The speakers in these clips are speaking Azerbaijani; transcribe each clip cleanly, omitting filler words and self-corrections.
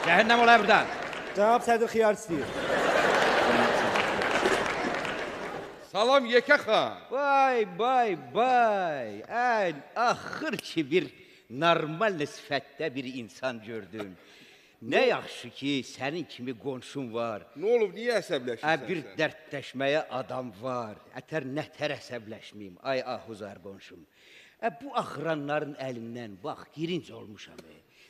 Cəhənnəm ola buradan. Cənab sədr xiyar istəyir. Salam Yekə xan. Vay. Ən axır ki bir normal sifətdə bir insan gördüm. Nə yaxşı ki sənin kimi qonşun var. Nə olub, niyə əsəbləşirsən Bir sən? dərdləşməyə adam var. Nətər əsəbləşməyim. Ay ahuzar qonşum. Bu axıranların əlindən bax, girinc olmuşam.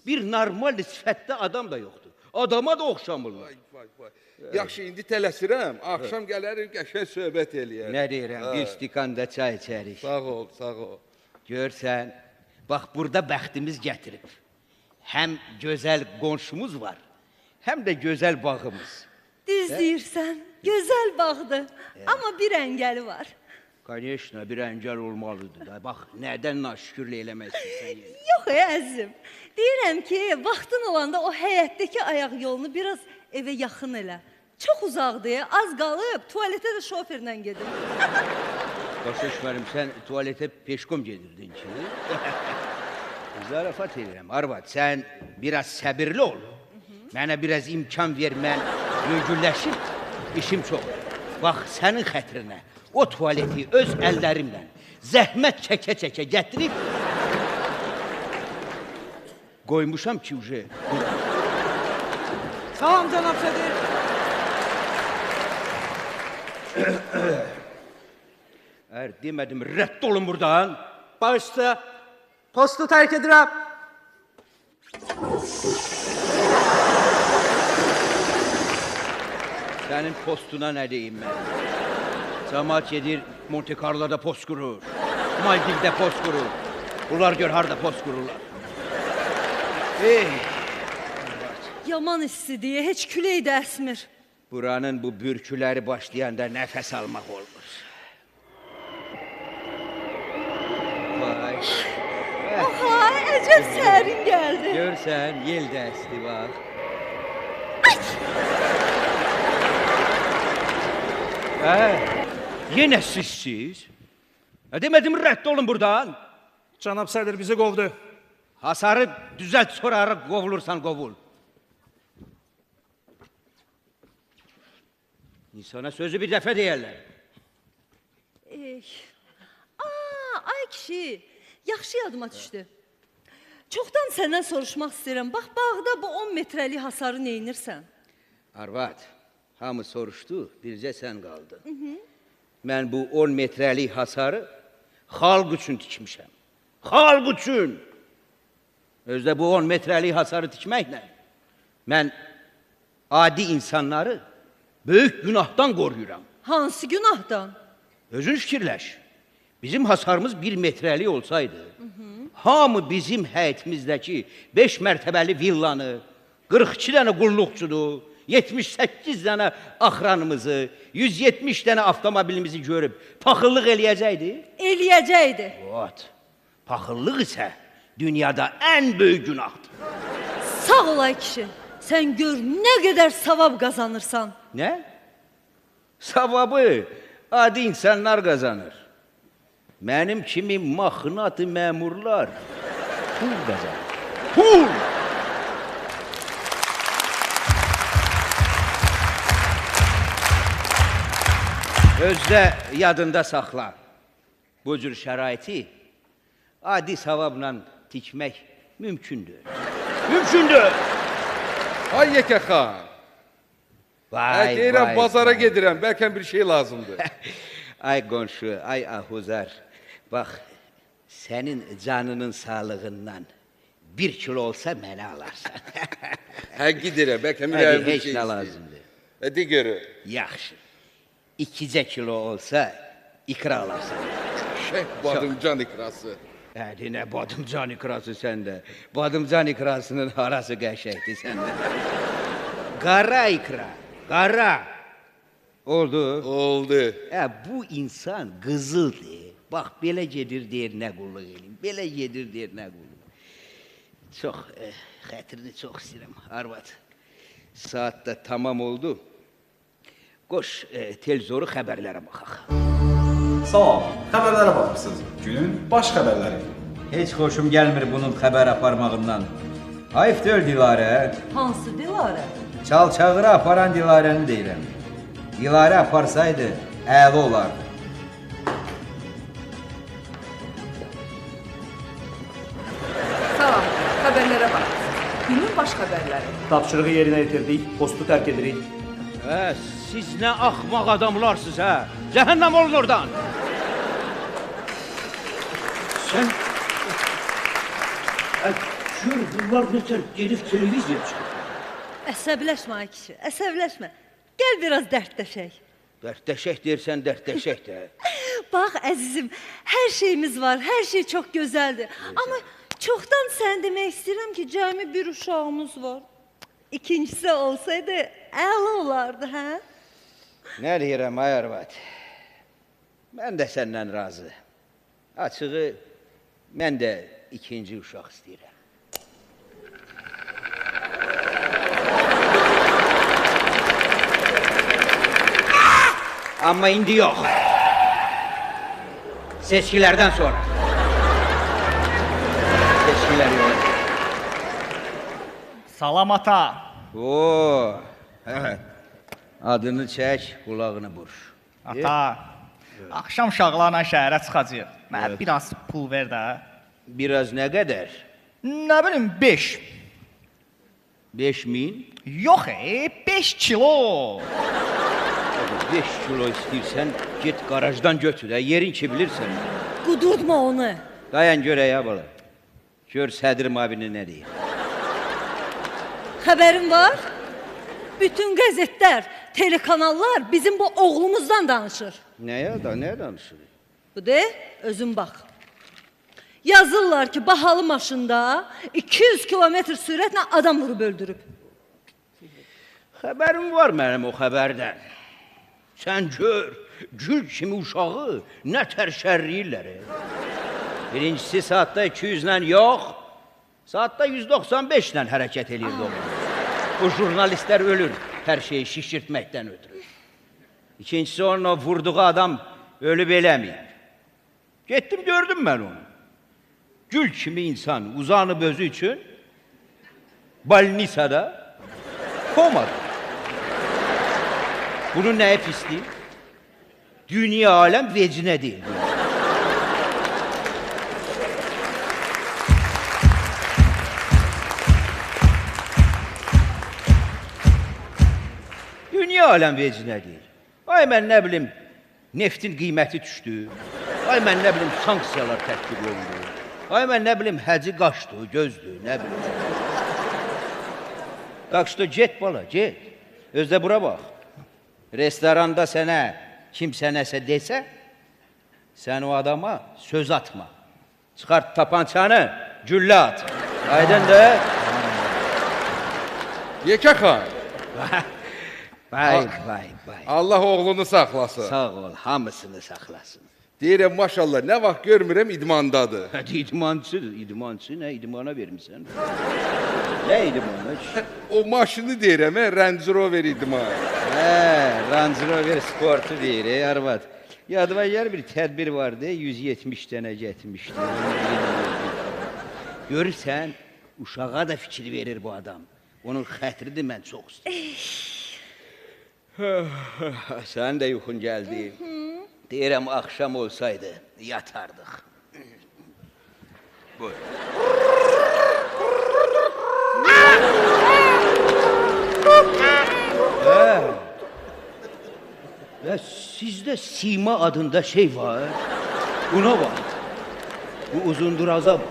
Bir normal sifətdə adam da yoxdur. Adama da oxşamırlar. Vay. Yaxşı, indi tələsirəm. Axşam gələrik, qəşəng söhbət eləyər. Nə deyirəm, bir stikanda çay içərik. Sağ ol. Görsən, bax burada bəxtimiz gətirib. Həm gözəl qonşumuz var, həm də gözəl bağımız. Düz deyirsən, gözəl bağdır. Amma bir əngəli var. Конечно, bir əngəl olmalıdır da. Bax, nədən naşükürlü eləmək istəyirsən? Yox, əzizim. Deyirəm ki, vaxtın olanda o həyətdəki ayaq yolunu biraz evə yaxın elə. Çox uzaqdır, az qalıb, tualetə də şoferlə gedim. Başa düşmərim, sən tualetə peşkom gedirdin ki. Zarafat edirəm, arvad, sən biraz səbirli ol. Mənə biraz imkan ver, mən yüngülləşim, işim çox. Bax, sənin xətrinə o tualeti öz əllərimlə zəhmət çəkə-çəkə gətirib qoymuşam ki, uje. Salam cənab sədr. Demədim, rədd olun buradan. Başda. Postu tərk edirəm. Sənin postuna nə deyim mən? Cəmaat gedir, Monte Carlo'da post qurur. Maldivdə post qurur. Bunlar gör, harada post qururlar. Yaman istidir, heç külək də əsmir. Buranın bu bürküləri başlayanda nəfəs almaq olmur. Vay. Aha, əcəb sərin gəldi. Görsən, yel də əsdi, bax. Yenə sizsiz? Demədim, rədd olun buradan. Cənab sədr bizi qovdu. Hasarı düzəlt, sonra qovulursan qovul. İnsana sözü bir dəfə deyərlər. Ay kişi, yaxşı yadıma düşdü. Çoxdan səndən soruşmaq istəyirəm. Bax, bağda bu 10 metrəlik hasarı neynirsən? Arvad, hamı soruşdu, bircə sən qaldın. Mən bu 10 metrəlik hasarı xalq üçün tikmişəm. Xalq üçün! Özdə bu 10 metrəlik hasarı tikməklə mən adi insanları böyük günahdan qoruyuram. Hansı günahdan? Özün fikirləş. Bizim hasarımız 1 metrəlik olsaydı, hamı bizim həyətimizdəki 5 mərtəbəli villanı, 42 dənə qulluqçudu, 78 dənə axranımızı, 170 dənə avtomobilimizi görüb paxıllıq eləyəcəkdi? Eləyəcəkdi. Paxıllıq isə dünyada ən böyük günahdır. Sağ olay kişi, sən gör nə qədər savab qazanırsan. Nə? Savabı adi insanlar qazanır. Mənim kimi maxnatı məmurlar pul qazanır. Pul! Özdə yadında saxla. Bu cür şəraiti adi savabla tikmək mümkündür. Mümkündür! Ay Yekə xan. Deyirəm, bazara gedirəm, bəlkə bir şey lazımdır. Ay qonşu, ay ahuzar, bax, sənin canının sağlığından 1 kilo olsa mənə alarsan. Həqiqi deyirəm, bəlkə bir Həqiqi, bir heç şey nə istəyir. lazımdır. De görür. Yaxşı, 2 kilo olsa ikra alarsan. Şeyh badımcan ikrası. Hədi, nə badımcan ikrası səndə. Badımcan ikrasının harası qəşəkdir səndə. Qara ikra, qara. Oldu. Oldu. Bu insan qızıldır. Bax, belə gedir, deyir, nə qulluq eləyim. Belə gedir, deyir, nə qulluq. Çox, xətrini çox istəyirəm, arvad. Saat da tamam oldu. Qoş, televizoru xəbərlərə baxaq. Salam, xəbərlərə baxırsınız. Günün baş xəbərləri. Heç xoşum gəlmir bunun xəbər aparmağından. Hayf deyil Dilarə. Hansı Dilarə? Çalçağıra aparan Dilarəni deyirəm. Dilarə aparsaydı, əla olardı. Salam, xəbərlərə bax. Günün baş xəbərləri. Tapşırığı yerinə yetirdik, postu tərk edirik. Siz nə axmaq adamlarsınız, hə? Cəhənnəm olun oradan. Sən... Gör, bunlar nətər gedib televiziya çıxır. Əsəbləşmə ay kişi, əsəbləşmə. Gəl biraz dərdləşək. Dərdləşək deyirsən, dərdləşək də. Bax əzizim, hər şeyimiz var, hər şey çox gözəldir. Amma çoxdan sən demək istəyirəm ki, cəmi bir uşağımız var. İkincisi olsaydı, əla olardı, hə? Nə deyirəm, ay arvad? Mən də səndən razı. Açığı, mən də ikinci uşaq istəyirəm. Amma indi yox. Seçkilərdən sonra. Seçkilər yox. Salam ata. Oo. Adını çək, qulağını buruş. Ata. Axşam uşaqlarla şəhərə çıxacağıq. Mənə biraz pul ver də. Biraz nə qədər? Nə bilim 5. 5.000? Yox, 5 kilo. 5 kilo istəyirsən, get qarajdan götür, yerin ki bilirsən. Qudurtma onu. Dayan görək ya bala. Gör Sədir Mabini nə deyir. Xəbərin var? Bütün qəzetlər, telekanallar bizim bu oğlumuzdan danışır. Nəyə danışır? Bu de, özün bax. Yazırlar ki, bahalı maşında 200 kilometr sürətlə adam vurub öldürüb. Xəbərim var mənim o xəbərdən. Sən gör, gül kimi uşağı nə tər şərləyirlər. Birincisi saatda 200 ilə yox, saatda 195 ilə hərəkət edirdi o. Bu jurnalistlər ölür hər şeyi şişirtməkdən ötürü. İkincisi onun o vurduğu adam ölüb eləməyib. Getdim gördüm mən onu. Gül kimi insan uzanıb özü üçün Balnisada komada. Bunun nəyə pisliyi? Dünya aləm vecinə deyil. Dünya aləm vecinə deyil. Ay mən nə bilim, neftin qiyməti düşdü. Ay mən nə bilim, sanksiyalar tətbiq olundu. Ay mən nə bilim, həci qaçdı, gözdü, nə bilim. Qaçdı, get bala, get. Özdə bura bax. Restoranda sənə kimsə nəsə desə, sən o adama söz atma. Çıxart tapançanı, güllə at. Aydındır? Yekə xan, Vay. Allah oğlunu saxlasın. Sağ ol, hamısını saxlasın. Deyirəm, maşallah, nə vaxt görmürəm idmandadır. Hadi idmançı nə? İdmana vermişsən. Nə idmanı? O maşını deyirəm, Range Rover idman. Range Rover sportu deyir, arvad. Yadıma gəlir bir tədbir vardı, 170 dənə getmişdi. Görürsən, uşağa da fikir verir bu adam. Onun xətridir, mən çox istəyirəm. Sənin də yuxun gəldi. Deyirəm, axşam olsaydı, yatardıq. Buyur. Və sizdə Sima adında şey var. Buna bax. Bu uzunduraza bax.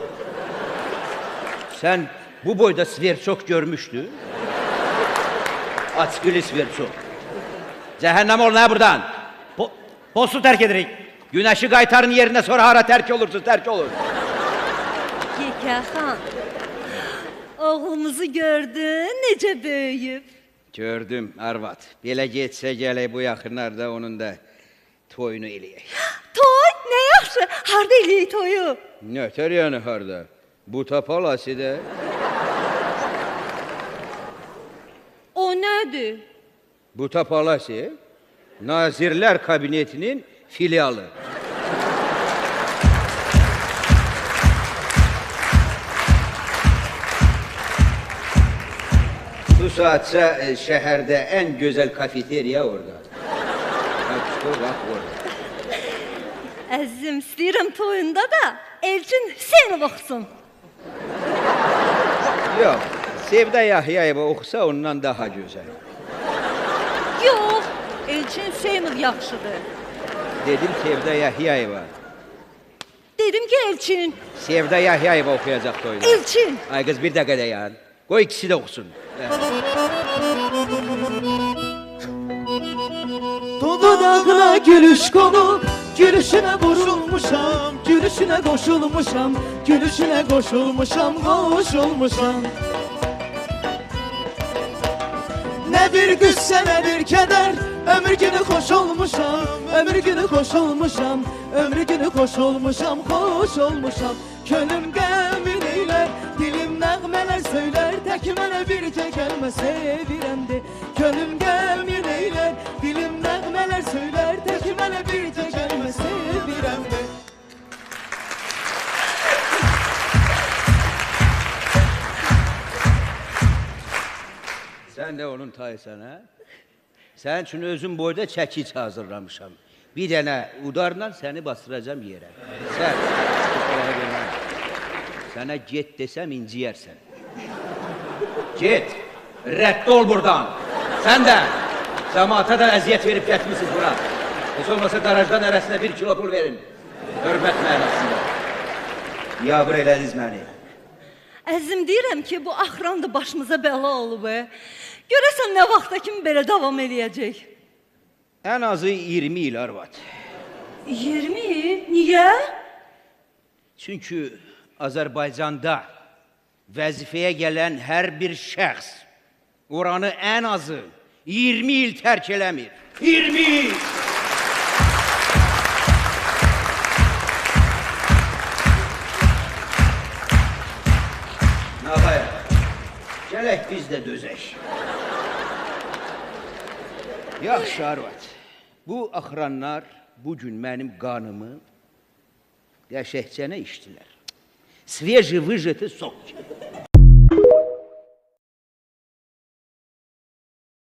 Sən bu boyda sverçok görmüşdün. Açqılı sverçok. Cəhənnəm ol, nə buradan? Postu tərk edirik. Günəşi qaytarın yerinə, sonra hara tərk olursunuz, tərk olur. Yekə xan, oğlumuzu gördün, necə böyüyüb? Gördüm, arvad. Belə getsə gələk bu yaxınlarda onun da toyunu eləyək. Toy, nə yaxşı, harda eləyək toyu? Nətər yəni harda? Buta Palasi'də. O nədir? Buta Palasi, Nazirlər Kabinetinin filialı. Bu saatsə şəhərdə ən gözəl kafeteriya orada. Bax orada. Əzizim, istəyirəm toyunda da Elçin Hüseynov oxusun. Yox, Sevda Yahyayeva oxusa ondan daha gözəl. Yox, Elçin Hüseynov yaxşıdır. Dedim Sevda Yahyayeva. Dedim ki Elçin. Sevda Yahyayeva oxuyacaq toyda. Elçin. Ay qız bir dəqiqə dayan. Qoy ikisi də oxusun. Dudağına gülüş konu, gülüşüne vurulmuşam, gülüşüne koşulmuşam, gülüşüne koşulmuşam, koşulmuşam. Ne bir güsse ne bir keder, ömür günü koş olmuşam, ömür günü koş olmuşam, ömür günü koş olmuşam, koş olmuşam. Könlüm qəmin eyler, dilim nəğmələr söyler, tek mənə bircə gəlmə sevirəmdi. Könlüm qəmin eyler, dilim nəğmələr söyler, tek mənə bircə gəlmə sevirəmdi. Sən də onun tayısan, hə? Sənin üçün özüm boyda çəkic hazırlamışam. Bir dənə udarla səni bastıracam yerə. Sən, sənə get desəm inciyərsən. Get, rədd ol buradan. Sən də, cəmaata da əziyyət verib getmişsiniz bura. Heç olmasa qarajdan ərəsinə 1 kilo pul verin. Hörmət mənasında. Yabır elədiniz məni. Əzizim, deyirəm ki, bu axıran da başımıza bəla olub. Görəsən nə vaxta kimi belə davam eləyəcək? Ən azı 20 il arvad. 20 il? Niyə? Çünki Azərbaycanda vəzifəyə gələn hər bir şəxs oranı ən azı 20 il tərk eləmir. 20 il! Nağaya, gələk biz də dözək. Yaxşı arvad, bu axıranlar bugün mənim qanımı qəşəkcənə içdilər. Sveji, выжатый sok kimi.